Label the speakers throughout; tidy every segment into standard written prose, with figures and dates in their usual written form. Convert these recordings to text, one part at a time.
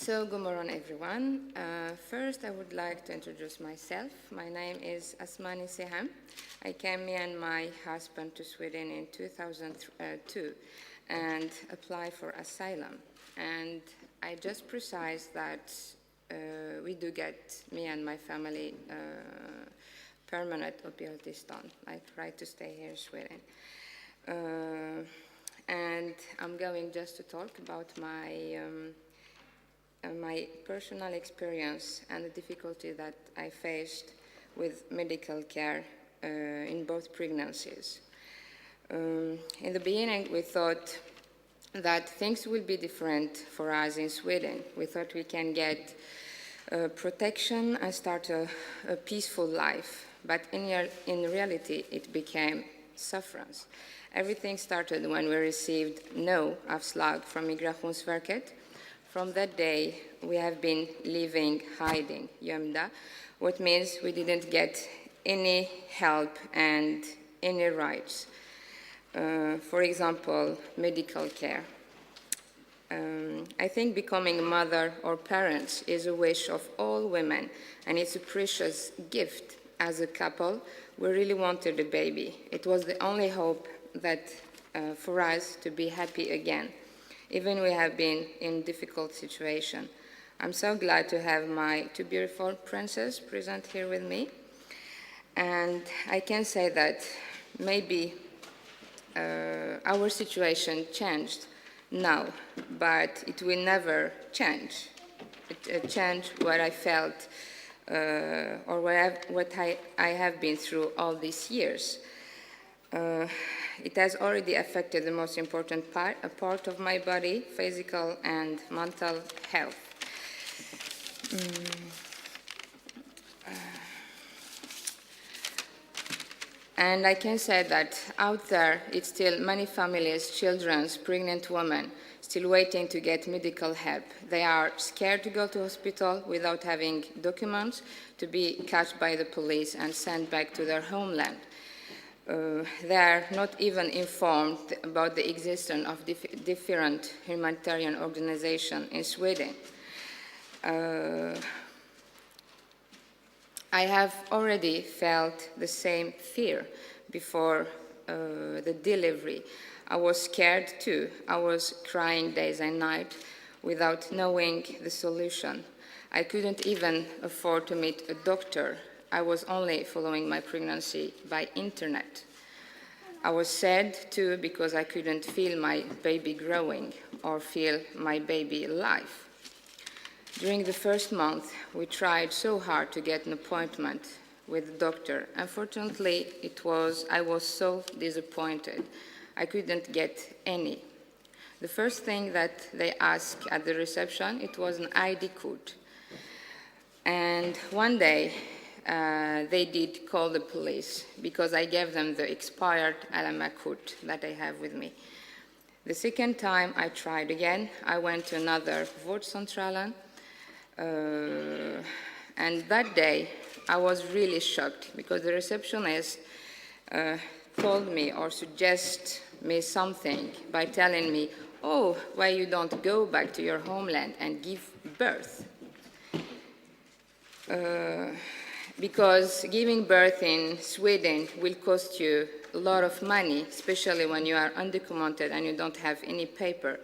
Speaker 1: So, good morning, everyone. First, I would like to introduce myself. My name is Asmani Sihan. I came, me and my husband, to Sweden in 2002 and applied for asylum. And I just precise that we do get, me and my family, permanent uppehållstillstånd, like right to stay here in Sweden. And I'm going just to talk about my personal experience and the difficulty that I faced with medical care in both pregnancies. In the beginning, we thought that things will be different for us in Sweden. We thought we can get protection and start a peaceful life. But in reality, it became sufferance. Everything started when we received no avslag from Migrationsverket. From that day, we have been living, hiding, gömda, what means we didn't get any help and any rights. For example, medical care. I think becoming a mother or parents is a wish of all women, and it's a precious gift. As a couple, we really wanted a baby. It was the only hope that for us to be happy again. Even we have been in difficult situation. I'm so glad to have my two beautiful princes present here with me. And I can say that maybe our situation changed now, but it will never change. It changed what I felt or what I have been through all these years. It has already affected the most important part of my body, physical and mental health. And I can say that out there, it's still many families, children, pregnant women, still waiting to get medical help. They are scared to go to hospital without having documents, to be caught by the police and sent back to their homeland. They are not even informed about the existence of different humanitarian organizations in Sweden. I have already felt the same fear before the delivery. I was scared too. I was crying days and nights without knowing the solution. I couldn't even afford to meet a doctor. I was only following my pregnancy by internet. I was sad too because I couldn't feel my baby growing or feel my baby alive. During the first month, we tried so hard to get an appointment with the doctor. Unfortunately, I was so disappointed. I couldn't get any. The first thing that they asked at the reception, it was an ID code. And one day, they did call the police because I gave them the expired LMA code that I have with me. The second time I tried again, I went to another vårdcentralen, and that day I was really shocked because the receptionist told me or suggested me something by telling me, "Oh, why you don't go back to your homeland and give birth?" Because giving birth in Sweden will cost you a lot of money, especially when you are undocumented and you don't have any paper.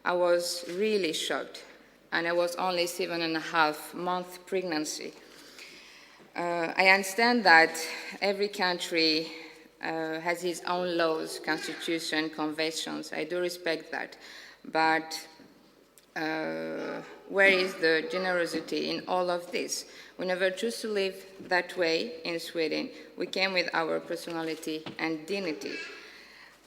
Speaker 1: I was really shocked, and I was only 7.5 months pregnancy. I understand that every country has its own laws, constitution, conventions. I do respect that, but where is the generosity in all of this? We never choose to live that way in Sweden. We came with our personality and dignity.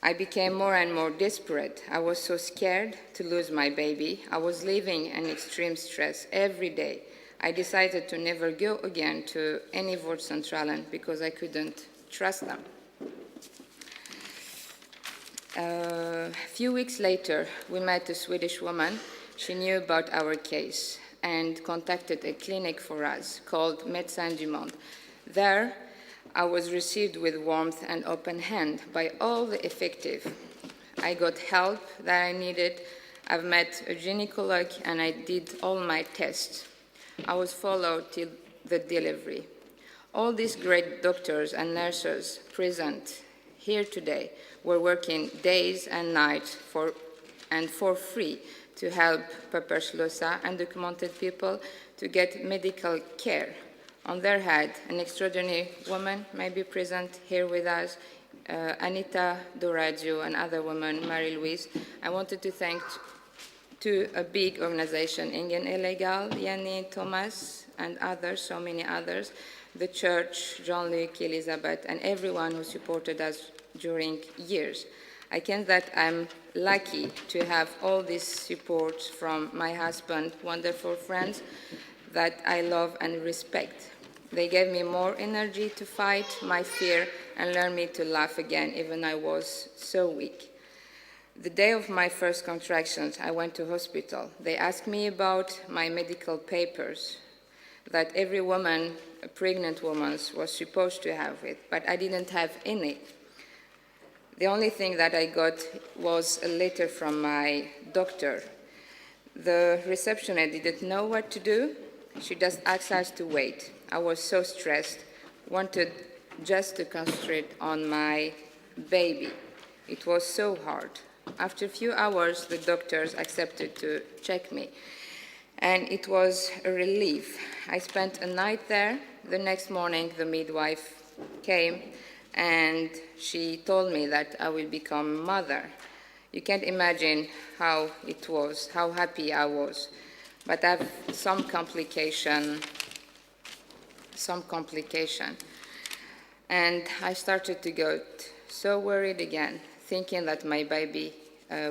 Speaker 1: I became more and more desperate. I was so scared to lose my baby. I was living in extreme stress every day. I decided to never go again to any vårdcentralen because I couldn't trust them. A few weeks later, we met a Swedish woman. She knew about our case and contacted a clinic for us called Médecins du Monde. There, I was received with warmth and open hand by all the effective. I got help that I needed. I've met a gynecologist and I did all my tests. I was followed till the delivery. All these great doctors and nurses present here today were working days and nights for free to help Papperslösa and undocumented people to get medical care. On their head, an extraordinary woman may be present here with us, Anita Doraggio and other women, Marie-Louise. I wanted to thank to a big organization, Ingen Illegal, Jenny, Thomas, and others, so many others, the church, Jean-Luc, Elizabeth, and everyone who supported us during years. I can that I'm lucky to have all this support from my husband, wonderful friends that I love and respect. They gave me more energy to fight my fear and learn me to laugh again, even I was so weak. The day of my first contractions, I went to hospital. They asked me about my medical papers that every woman, a pregnant woman, was supposed to have it, but I didn't have any. The only thing that I got was a letter from my doctor. The receptionist didn't know what to do. She just asked us to wait. I was so stressed, wanted just to concentrate on my baby. It was so hard. After a few hours, the doctors accepted to check me, and it was a relief. I spent a night there. The next morning, the midwife came, and she told me that I will become mother. You can't imagine how it was, how happy I was. But I have some complication. And I started to get so worried again, thinking that my baby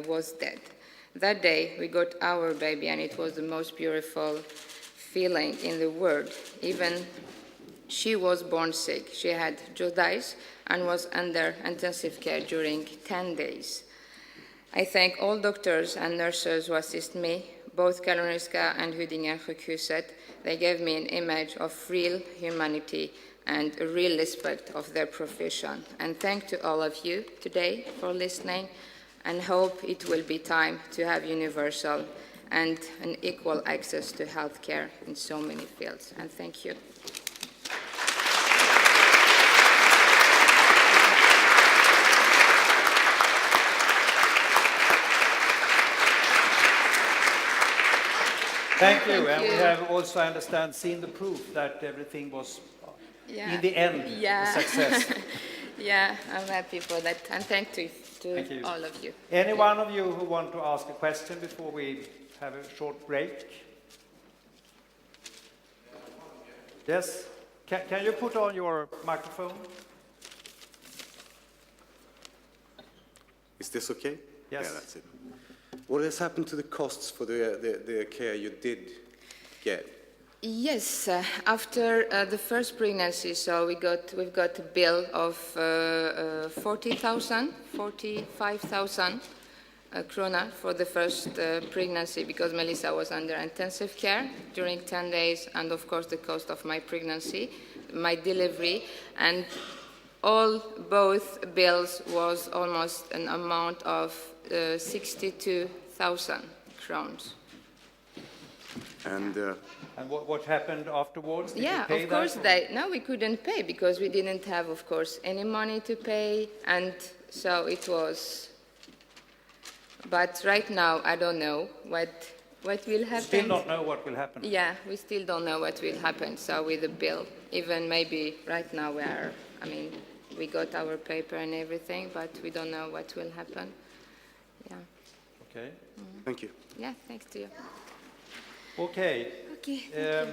Speaker 1: was dead. That day, we got our baby, and it was the most beautiful feeling in the world. Even she was born sick. She had jaundice and was under intensive care during 10 days. I thank all doctors and nurses who assist me, both Karolinska and Huddinge-sjukhuset. They gave me an image of real humanity and a real respect of their profession. And thank to all of you today for listening, and hope it will be time to have universal and an equal access to healthcare in so many fields. And thank you.
Speaker 2: Thank you. And we have also, I understand, seen the proof that everything was, in the end, a success.
Speaker 1: Yeah, I'm happy for that. And thank you to all of you.
Speaker 2: Any one of you who want to ask a question before we have a short break? Yes? Can you put on your microphone?
Speaker 3: Is this okay?
Speaker 2: Yes.
Speaker 3: Yeah, that's it. What has happened to the costs for the care you did get?
Speaker 1: Yes, after the first pregnancy, so we've got a bill of 45,000 krona for the first pregnancy, because Melissa was under intensive care during 10 days, and of course the cost of my pregnancy, my delivery, and both bills was almost an amount of 62,000 crowns.
Speaker 3: And
Speaker 2: what happened afterwards? Did
Speaker 1: yeah,
Speaker 2: you pay
Speaker 1: of course,
Speaker 2: that,
Speaker 1: no, we couldn't pay because we didn't have, of course, any money to pay, and so it was. But right now, I don't know what will happen.
Speaker 2: Still don't know what will happen.
Speaker 1: Yeah, we still don't know what will happen. So with the bill, even maybe right now we got our paper and everything, but we don't know what will happen. Yeah.
Speaker 2: Okay.
Speaker 3: thank you.
Speaker 1: Yeah, thanks to you.
Speaker 2: Okay.
Speaker 1: Okay.